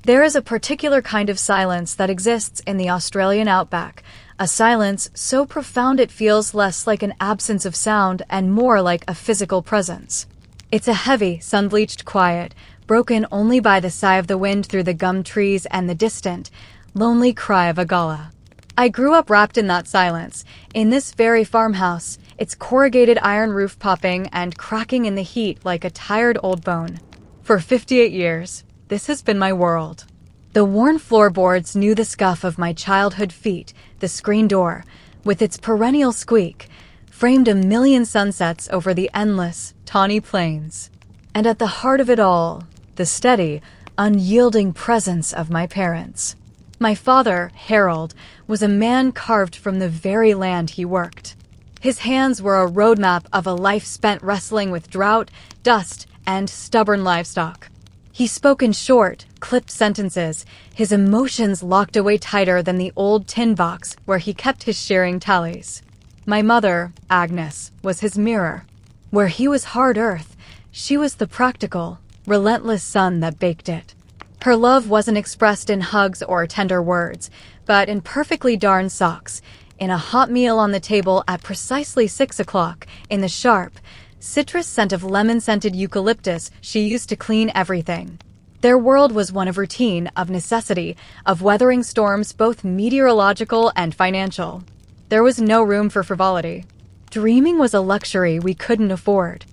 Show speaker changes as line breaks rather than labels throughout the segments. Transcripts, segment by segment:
There is a particular kind of silence that exists in the Australian outback, a silence so profound it feels less like an absence of sound and more like a physical presence. It's a heavy, sun-bleached quiet, broken only by the sigh of the wind through the gum trees and the distant, lonely cry of a gullah. I grew up wrapped in that silence, in this very farmhouse, its corrugated iron roof popping and cracking in the heat like a tired old bone. For 58 years, this has been my world. The worn floorboards knew the scuff of my childhood feet, the screen door, with its perennial squeak, framed a million sunsets over the endless, tawny plains. And at the heart of it all, the steady, unyielding presence of my parents. My father, Harold, was a man carved from the very land he worked. His hands were a roadmap of a life spent wrestling with drought, dust, and stubborn livestock. He spoke in short, clipped sentences, his emotions locked away tighter than the old tin box where he kept his shearing tallies. My mother, Agnes, was his mirror. Where he was hard earth, she was the practical, relentless sun that baked it. Her love wasn't expressed in hugs or tender words, but in perfectly darned socks, in a hot meal on the table at precisely 6 o'clock, in the sharp, citrus scent of lemon-scented eucalyptus she used to clean everything. Their world was one of routine, of necessity, of weathering storms both meteorological and financial. There was no room for frivolity. Dreaming was a luxury we couldn't afford.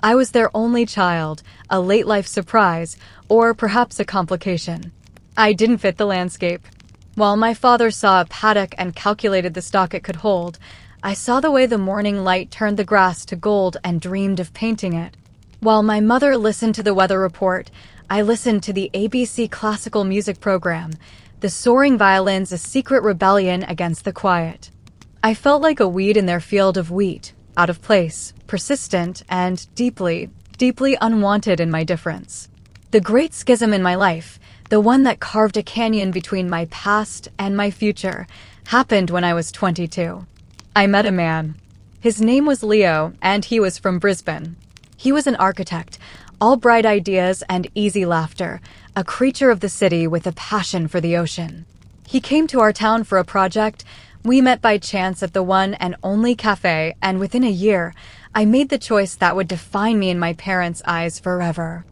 I was their only child, a late-life surprise, or perhaps a complication. I didn't fit the landscape. While my father saw a paddock and calculated the stock it could hold, I saw the way the morning light turned the grass to gold and dreamed of painting it. While my mother listened to the weather report, I listened to the ABC classical music program, the soaring violins a secret rebellion against the quiet. I felt like a weed in their field of wheat, out of place, persistent, and deeply, deeply unwanted in my difference. The great schism in my life, the one that carved a canyon between my past and my future, happened when I was 22. I met a man. His name was Leo, and he was from Brisbane. He was an architect, all bright ideas and easy laughter, a creature of the city with a passion for the ocean. He came to our town for a project. We met by chance at the one and only cafe, and within a year, I made the choice that would define me in my parents' eyes forever.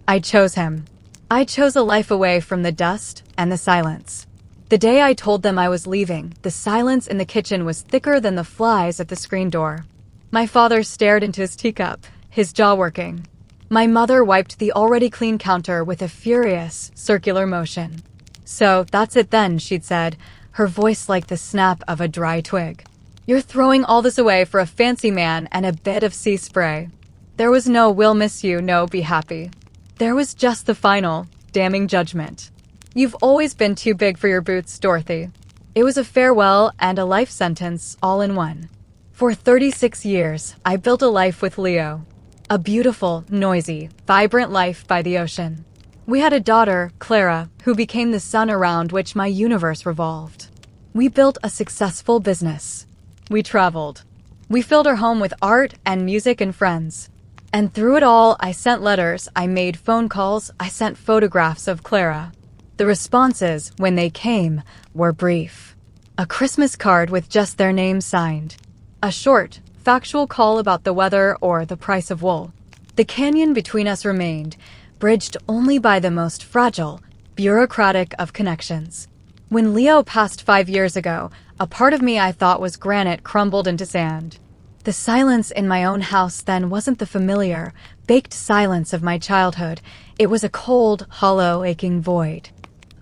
I chose him. I chose a life away from the dust and the silence. The day I told them I was leaving, the silence in the kitchen was thicker than the flies at the screen door. My father stared into his teacup, his jaw working. My mother wiped the already clean counter with a furious, circular motion. "So, that's it then," she'd said, her voice like the snap of a dry twig. "You're throwing all this away for a fancy man and a bit of sea spray." There was no "we'll miss you," no "be happy." There was just the final, damning judgment. "You've always been too big for your boots, Dorothy." It was a farewell and a life sentence all in one. For 36 years, I built a life with Leo. A beautiful, noisy, vibrant life by the ocean. We had a daughter, Clara, who became the sun around which my universe revolved. We built a successful business. We traveled. We filled our home with art and music and friends. And through it all, I sent letters, I made phone calls, I sent photographs of Clara. The responses, when they came, were brief. A Christmas card with just their name signed. A short, factual call about the weather or the price of wool. The canyon between us remained, bridged only by the most fragile, bureaucratic of connections. When Leo passed 5 years ago, a part of me I thought was granite crumbled into sand. The silence in my own house then wasn't the familiar, baked silence of my childhood. It was a cold, hollow, aching void.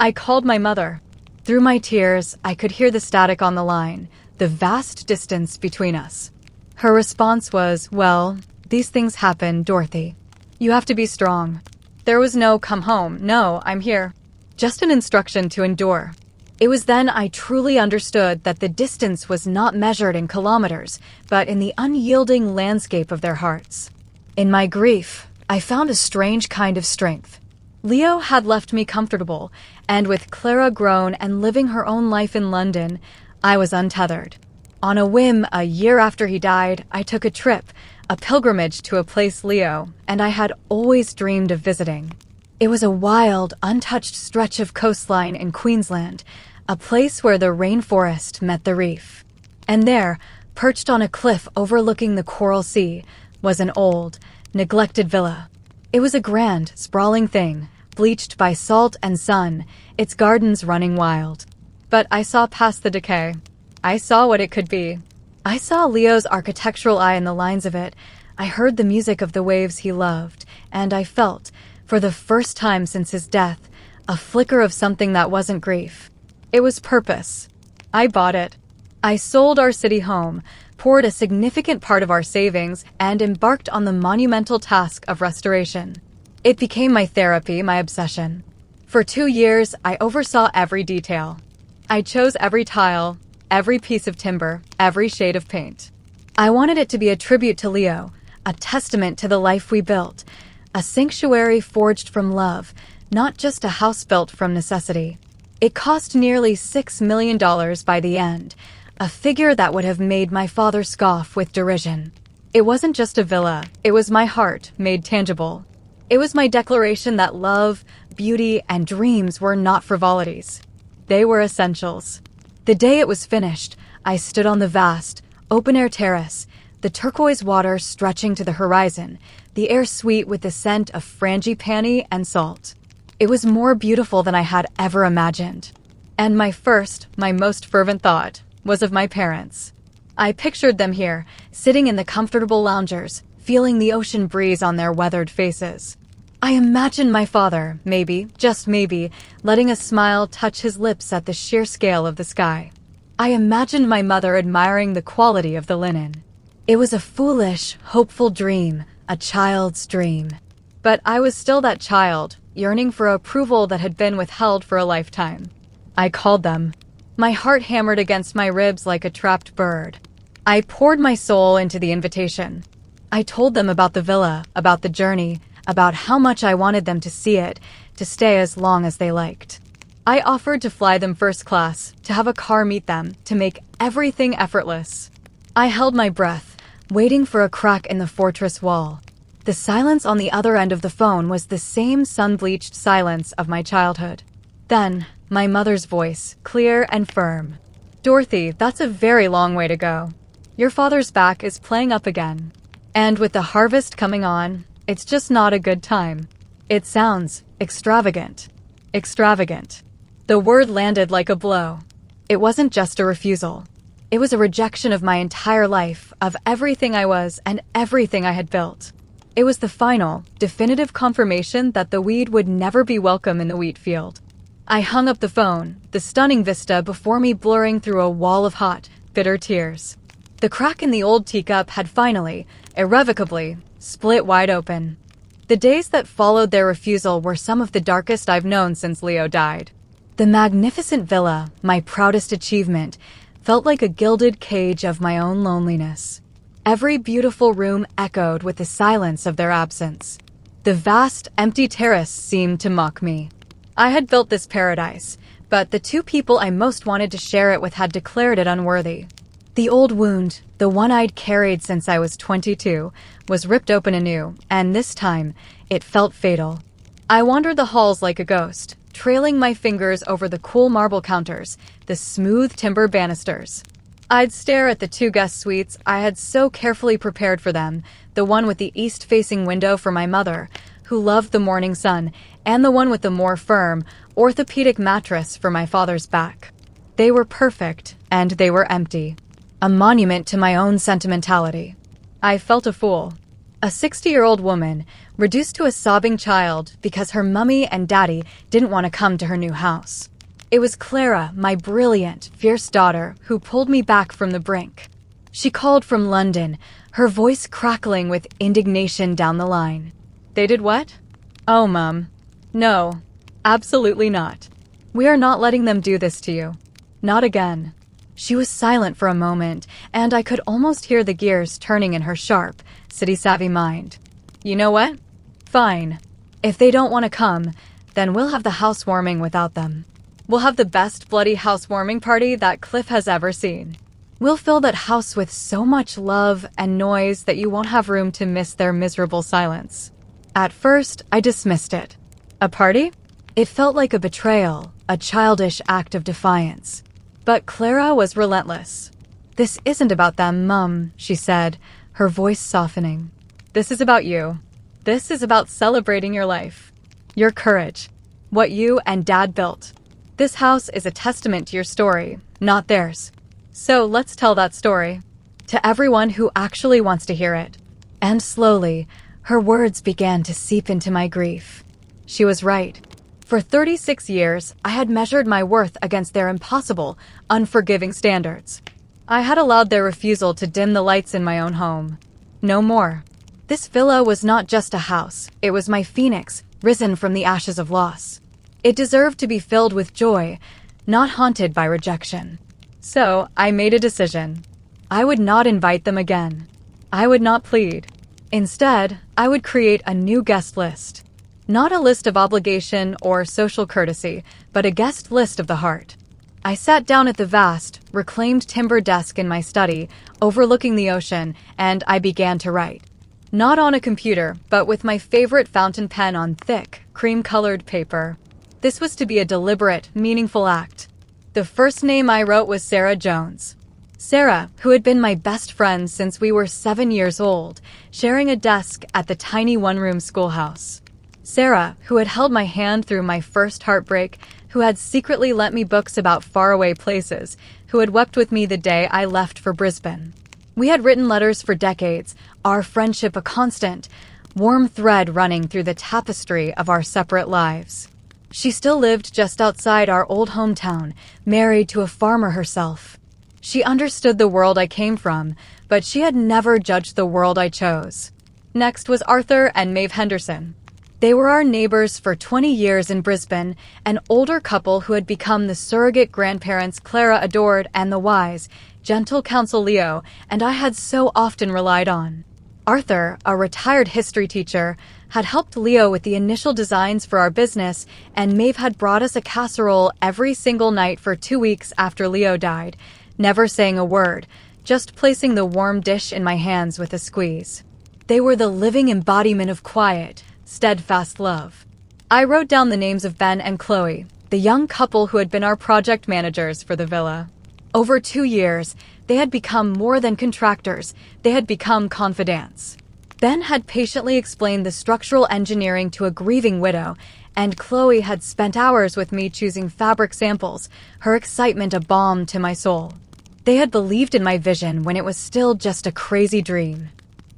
I called my mother. Through my tears, I could hear the static on the line, the vast distance between us. Her response was, "Well, these things happen, Dorothy. You have to be strong." There was no "come home," no "I'm here." Just an instruction to endure. It was then I truly understood that the distance was not measured in kilometers, but in the unyielding landscape of their hearts. In my grief, I found a strange kind of strength. Leo had left me comfortable, and with Clara grown and living her own life in London, I was untethered. On a whim, a year after he died, I took a trip, a pilgrimage to a place Leo and I had always dreamed of visiting. It was a wild, untouched stretch of coastline in Queensland, a place where the rainforest met the reef. And there, perched on a cliff overlooking the Coral Sea, was an old, neglected villa. It was a grand, sprawling thing, bleached by salt and sun, its gardens running wild. But I saw past the decay. I saw what it could be. I saw Leo's architectural eye in the lines of it. I heard the music of the waves he loved, and I felt, for the first time since his death, a flicker of something that wasn't grief. It was purpose. I bought it. I sold our city home, poured a significant part of our savings, and embarked on the monumental task of restoration. It became my therapy, my obsession. For 2 years, I oversaw every detail. I chose every tile, every piece of timber, every shade of paint. I wanted it to be a tribute to Leo, a testament to the life we built, a sanctuary forged from love, not just a house built from necessity. It cost nearly $6 million by the end, a figure that would have made my father scoff with derision. It wasn't just a villa, it was my heart made tangible. It was my declaration that love, beauty, and dreams were not frivolities. They were essentials. The day it was finished, I stood on the vast, open-air terrace, the turquoise water stretching to the horizon, the air sweet with the scent of frangipani and salt. It was more beautiful than I had ever imagined. And my most fervent thought was of my parents. I pictured them here, sitting in the comfortable loungers, feeling the ocean breeze on their weathered faces. I imagined my father, maybe, just maybe, letting a smile touch his lips at the sheer scale of the sky. I imagined my mother admiring the quality of the linen. It was a foolish, hopeful dream, a child's dream. But I was still that child, yearning for approval that had been withheld for a lifetime. I called them. My heart hammered against my ribs like a trapped bird. I poured my soul into the invitation. I told them about the villa, about the journey, about how much I wanted them to see it, to stay as long as they liked. I offered to fly them first class, to have a car meet them, to make everything effortless. I held my breath, waiting for a crack in the fortress wall. The silence on the other end of the phone was the same sun-bleached silence of my childhood. Then, my mother's voice, clear and firm. "Dorothy, that's a very long way to go. Your father's back is playing up again. And with the harvest coming on, it's just not a good time. It sounds extravagant. Extravagant." The word landed like a blow. It wasn't just a refusal. It was a rejection of my entire life, of everything I was and everything I had built. It was the final, definitive confirmation that the weed would never be welcome in the wheat field. I hung up the phone, the stunning vista before me blurring through a wall of hot, bitter tears. The crack in the old teacup had finally, irrevocably, split wide open. The days that followed their refusal were some of the darkest I've known since Leo died. The magnificent villa, my proudest achievement, felt like a gilded cage of my own loneliness. Every beautiful room echoed with the silence of their absence. The vast, empty terrace seemed to mock me. I had built this paradise, but the two people I most wanted to share it with had declared it unworthy. The old wound, the one I'd carried since I was 22, was ripped open anew, and this time, it felt fatal. I wandered the halls like a ghost, trailing my fingers over the cool marble counters, the smooth timber banisters. I'd stare at the two guest suites I had so carefully prepared for them, the one with the east-facing window for my mother, who loved the morning sun, and the one with the more firm, orthopedic mattress for my father's back. They were perfect, and they were empty. A monument to my own sentimentality. I felt a fool. A 60-year-old woman, reduced to a sobbing child because her mummy and daddy didn't want to come to her new house. It was Clara, my brilliant, fierce daughter, who pulled me back from the brink. She called from London, her voice crackling with indignation down the line. "They did what?" "Oh, Mum. No, absolutely not. We are not letting them do this to you. Not again." She was silent for a moment, and I could almost hear the gears turning in her sharp, city-savvy mind. "You know what? Fine. If they don't want to come, then we'll have the housewarming without them. We'll have the best bloody housewarming party that Cliff has ever seen. We'll fill that house with so much love and noise that you won't have room to miss their miserable silence." At first, I dismissed it. A party? It felt like a betrayal, a childish act of defiance. But Clara was relentless. "This isn't about them, Mum," she said, her voice softening. "This is about you. This is about celebrating your life. Your courage. What you and Dad built. This house is a testament to your story, not theirs. So let's tell that story. To everyone who actually wants to hear it." And slowly, her words began to seep into my grief. She was right. For 36 years, I had measured my worth against their impossible, unforgiving standards. I had allowed their refusal to dim the lights in my own home. No more. This villa was not just a house, it was my phoenix, risen from the ashes of loss. It deserved to be filled with joy, not haunted by rejection. So, I made a decision. I would not invite them again. I would not plead. Instead, I would create a new guest list. Not a list of obligation or social courtesy, but a guest list of the heart. I sat down at the vast, reclaimed timber desk in my study, overlooking the ocean, and I began to write. Not on a computer, but with my favorite fountain pen on thick, cream-colored paper. This was to be a deliberate, meaningful act. The first name I wrote was Sarah Jones. Sarah, who had been my best friend since we were 7 years old, sharing a desk at the tiny one-room schoolhouse. Sarah, who had held my hand through my first heartbreak, who had secretly lent me books about faraway places, who had wept with me the day I left for Brisbane. We had written letters for decades, our friendship a constant, warm thread running through the tapestry of our separate lives. She still lived just outside our old hometown, married to a farmer herself. She understood the world I came from, but she had never judged the world I chose. Next was Arthur and Maeve Henderson. They were our neighbors for 20 years in Brisbane, an older couple who had become the surrogate grandparents Clara adored and the wise, gentle counsel Leo and I had so often relied on. Arthur, a retired history teacher, had helped Leo with the initial designs for our business, and Maeve had brought us a casserole every single night for 2 weeks after Leo died, never saying a word, just placing the warm dish in my hands with a squeeze. They were the living embodiment of quiet, steadfast love. I wrote down the names of Ben and Chloe, the young couple who had been our project managers for the villa. Over 2 years, they had become more than contractors, they had become confidants. Ben had patiently explained the structural engineering to a grieving widow, and Chloe had spent hours with me choosing fabric samples, her excitement a balm to my soul. They had believed in my vision when it was still just a crazy dream.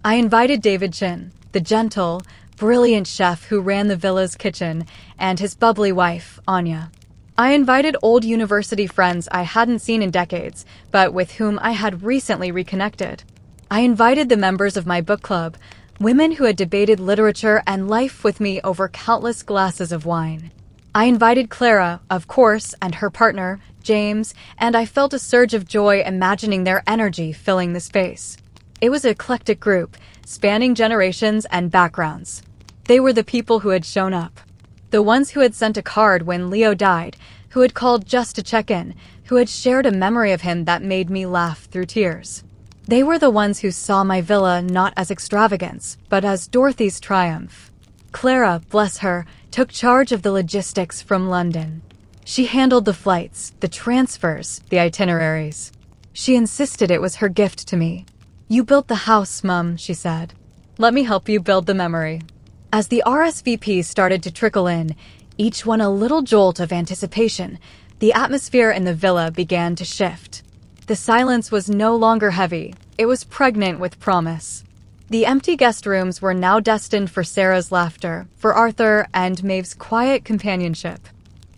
I invited David Chin, the gentle, brilliant chef who ran the villa's kitchen, and his bubbly wife, Anya. I invited old university friends I hadn't seen in decades, but with whom I had recently reconnected. I invited the members of my book club, women who had debated literature and life with me over countless glasses of wine. I invited Clara, of course, and her partner, James, and I felt a surge of joy imagining their energy filling the space. It was an eclectic group, spanning generations and backgrounds. They were the people who had shown up. The ones who had sent a card when Leo died, who had called just to check in, who had shared a memory of him that made me laugh through tears. They were the ones who saw my villa not as extravagance, but as Dorothy's triumph. Clara, bless her, took charge of the logistics from London. She handled the flights, the transfers, the itineraries. She insisted it was her gift to me. "You built the house, Mum," she said. "Let me help you build the memory." As the RSVPs started to trickle in, each one a little jolt of anticipation, the atmosphere in the villa began to shift. The silence was no longer heavy, it was pregnant with promise. The empty guest rooms were now destined for Sarah's laughter, for Arthur and Maeve's quiet companionship.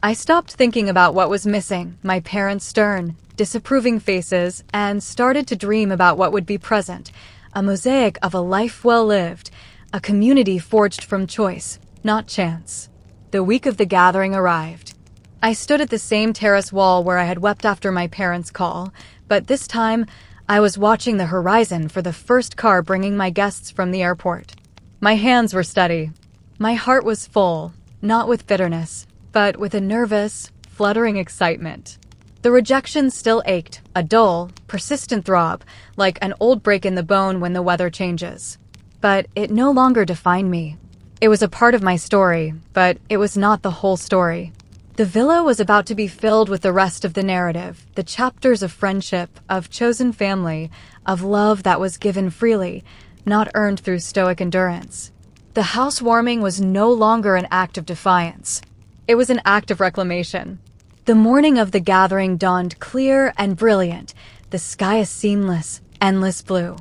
I stopped thinking about what was missing, my parents' stern, disapproving faces, and started to dream about what would be present, a mosaic of a life well lived, a community forged from choice, not chance. The week of the gathering arrived. I stood at the same terrace wall where I had wept after my parents' call, but this time I was watching the horizon for the first car bringing my guests from the airport. My hands were steady. My heart was full, not with bitterness, but with a nervous, fluttering excitement. The rejection still ached, a dull, persistent throb, like an old break in the bone when the weather changes. But it no longer defined me. It was a part of my story, but it was not the whole story. The villa was about to be filled with the rest of the narrative, the chapters of friendship, of chosen family, of love that was given freely, not earned through stoic endurance. The housewarming was no longer an act of defiance. It was an act of reclamation. The morning of the gathering dawned clear and brilliant, the sky a seamless, endless blue.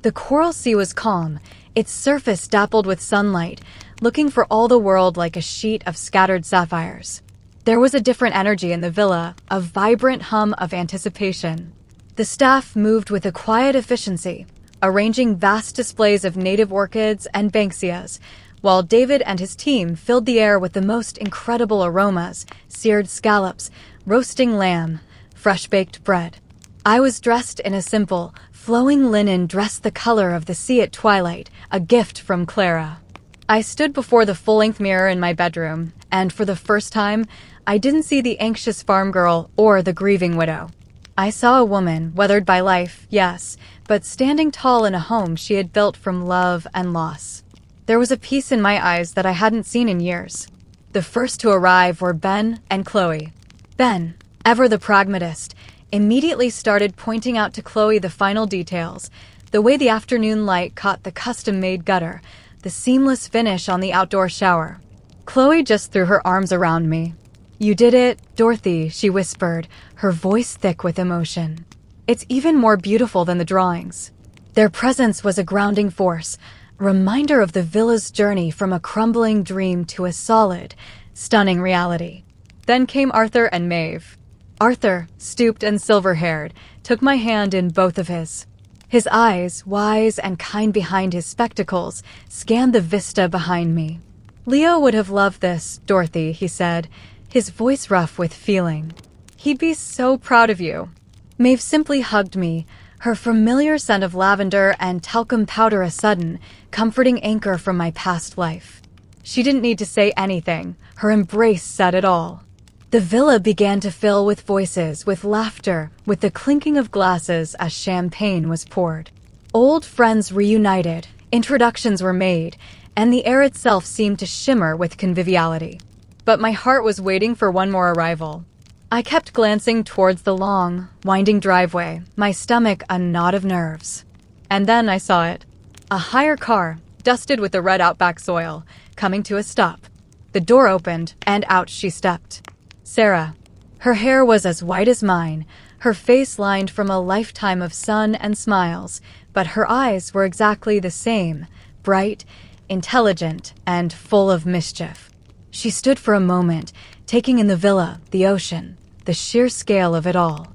The coral sea was calm, its surface dappled with sunlight, looking for all the world like a sheet of scattered sapphires. There was a different energy in the villa, a vibrant hum of anticipation. The staff moved with a quiet efficiency, arranging vast displays of native orchids and banksias, while David and his team filled the air with the most incredible aromas, seared scallops, roasting lamb, fresh-baked bread. I was dressed in a simple, flowing linen dress the color of the sea at twilight, a gift from Clara. I stood before the full-length mirror in my bedroom, and for the first time, I didn't see the anxious farm girl or the grieving widow. I saw a woman, weathered by life, yes, but standing tall in a home she had built from love and loss. There was a peace in my eyes that I hadn't seen in years. The first to arrive were Ben and Chloe. Ben, ever the pragmatist, immediately started pointing out to Chloe the final details, the way the afternoon light caught the custom-made gutter, the seamless finish on the outdoor shower. Chloe just threw her arms around me. "You did it, Dorothy," she whispered, her voice thick with emotion. "It's even more beautiful than the drawings." Their presence was a grounding force, a reminder of the villa's journey from a crumbling dream to a solid, stunning reality. Then came Arthur and Maeve. Arthur, stooped and silver-haired, took my hand in both of his. His eyes, wise and kind behind his spectacles, scanned the vista behind me. "Leo would have loved this, Dorothy," he said, his voice rough with feeling. "He'd be so proud of you." Maeve simply hugged me, her familiar scent of lavender and talcum powder a sudden, comforting anchor from my past life. She didn't need to say anything. Her embrace said it all. The villa began to fill with voices, with laughter, with the clinking of glasses as champagne was poured. Old friends reunited, introductions were made, and the air itself seemed to shimmer with conviviality. But my heart was waiting for one more arrival. I kept glancing towards the long, winding driveway, my stomach a knot of nerves. And then I saw it. A hire car, dusted with the red Outback soil, coming to a stop. The door opened, and out she stepped. Sarah. Her hair was as white as mine, her face lined from a lifetime of sun and smiles, but her eyes were exactly the same, bright, intelligent, and full of mischief. She stood for a moment, taking in the villa, the ocean, the sheer scale of it all.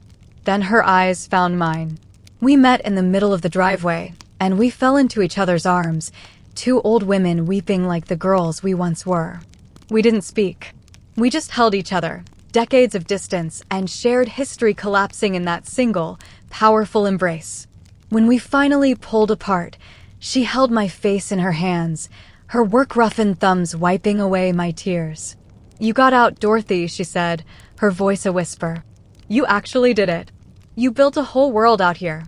Then her eyes found mine. We met in the middle of the driveway, and we fell into each other's arms, two old women weeping like the girls we once were. We didn't speak. We just held each other, decades of distance and shared history collapsing in that single, powerful embrace. When we finally pulled apart, she held my face in her hands, her work-roughened thumbs wiping away my tears. "You got out, Dorothy," she said, her voice a whisper. "You actually did it. You built a whole world out here.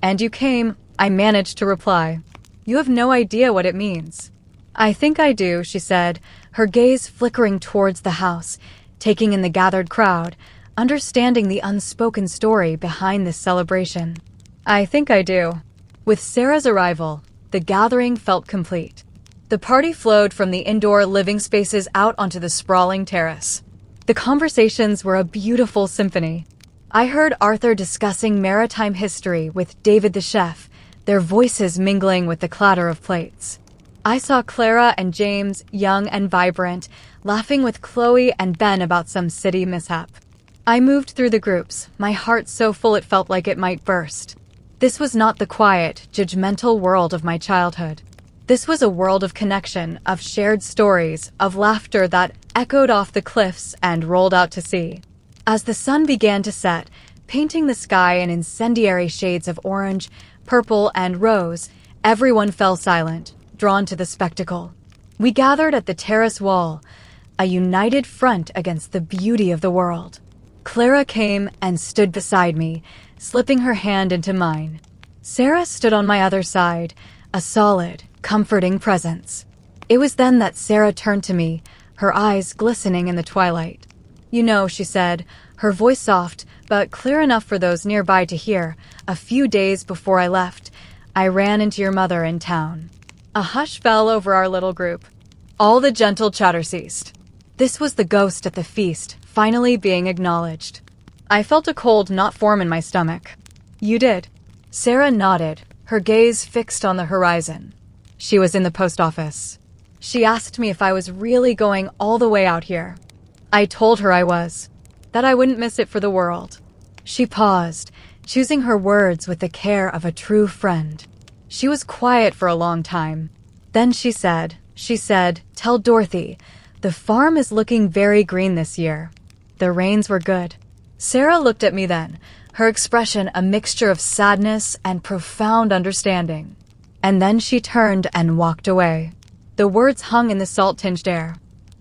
And you came," I managed to reply. "You have no idea what it means." "I think I do," she said, her gaze flickering towards the house, taking in the gathered crowd, understanding the unspoken story behind this celebration. "I think I do." With Sarah's arrival, the gathering felt complete. The party flowed from the indoor living spaces out onto the sprawling terrace. The conversations were a beautiful symphony. I heard Arthur discussing maritime history with David the chef, their voices mingling with the clatter of plates. I saw Clara and James, young and vibrant, laughing with Chloe and Ben about some city mishap. I moved through the groups, my heart so full it felt like it might burst. This was not the quiet, judgmental world of my childhood. This was a world of connection, of shared stories, of laughter that echoed off the cliffs and rolled out to sea. As the sun began to set, painting the sky in incendiary shades of orange, purple, and rose, everyone fell silent, drawn to the spectacle. We gathered at the terrace wall, a united front against the beauty of the world. Clara came and stood beside me, slipping her hand into mine. Sarah stood on my other side, a solid, comforting presence. It was then that Sarah turned to me, her eyes glistening in the twilight. "You know," she said, her voice soft, but clear enough for those nearby to hear, "a few days before I left, I ran into your mother in town." A hush fell over our little group. All the gentle chatter ceased. This was the ghost at the feast, finally being acknowledged. I felt a cold knot form in my stomach. "You did?" Sarah nodded, her gaze fixed on the horizon. She was in the post office. She asked me if I was really going all the way out here. I told her I was, that I wouldn't miss it for the world. She paused, choosing her words with the care of a true friend. She was quiet for a long time. Then she said, "Tell Dorothy, the farm is looking very green this year. The rains were good." Sarah looked at me then, her expression a mixture of sadness and profound understanding. And then she turned and walked away. The words hung in the salt-tinged air.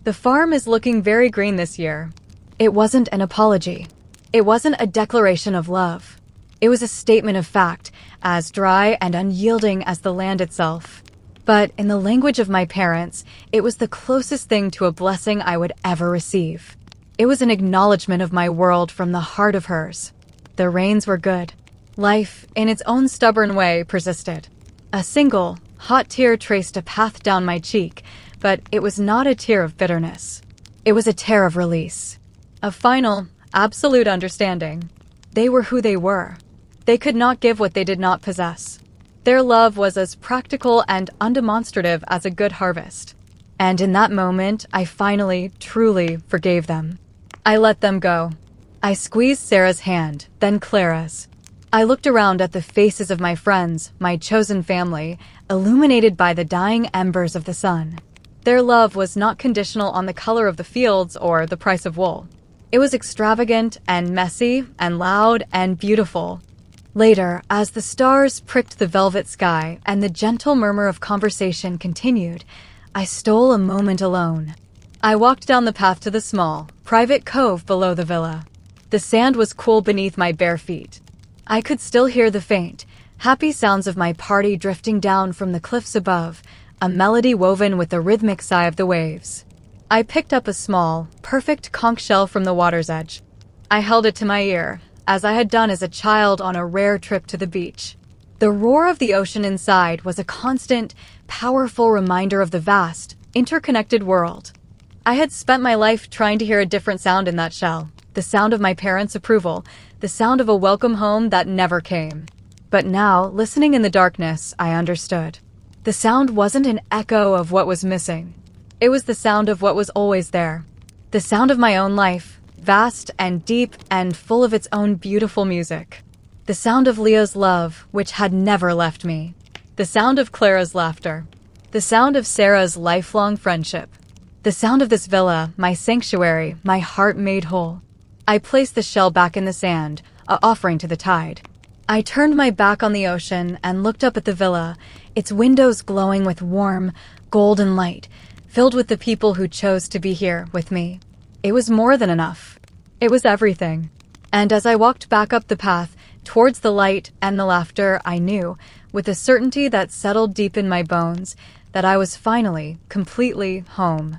"The farm is looking very green this year." It wasn't an apology. It wasn't a declaration of love. It was a statement of fact, as dry and unyielding as the land itself. But in the language of my parents, it was the closest thing to a blessing I would ever receive. It was an acknowledgement of my world from the heart of hers. The rains were good. Life, in its own stubborn way, persisted. A single, hot tear traced a path down my cheek, but it was not a tear of bitterness. It was a tear of release. A final, absolute understanding. They were who they were. They could not give what they did not possess. Their love was as practical and undemonstrative as a good harvest. And in that moment, I finally, truly forgave them. I let them go. I squeezed Sarah's hand, then Clara's. I looked around at the faces of my friends, my chosen family, illuminated by the dying embers of the sun. Their love was not conditional on the color of the fields or the price of wool. It was extravagant and messy and loud and beautiful. Later, as the stars pricked the velvet sky and the gentle murmur of conversation continued, I stole a moment alone. I walked down the path to the small, private cove below the villa. The sand was cool beneath my bare feet. I could still hear the faint, happy sounds of my party drifting down from the cliffs above, a melody woven with the rhythmic sigh of the waves. I picked up a small, perfect conch shell from the water's edge. I held it to my ear, as I had done as a child on a rare trip to the beach. The roar of the ocean inside was a constant, powerful reminder of the vast, interconnected world. I had spent my life trying to hear a different sound in that shell, the sound of my parents' approval, the sound of a welcome home that never came. But now, listening in the darkness, I understood. The sound wasn't an echo of what was missing. It was the sound of what was always there. The sound of my own life, vast and deep and full of its own beautiful music. The sound of Leo's love, which had never left me. The sound of Clara's laughter. The sound of Sarah's lifelong friendship. The sound of this villa, my sanctuary, my heart made whole. I placed the shell back in the sand, a offering to the tide. I turned my back on the ocean and looked up at the villa, its windows glowing with warm, golden light, filled with the people who chose to be here with me. It was more than enough. It was everything. And as I walked back up the path, towards the light and the laughter, I knew, with a certainty that settled deep in my bones, that I was finally, completely home.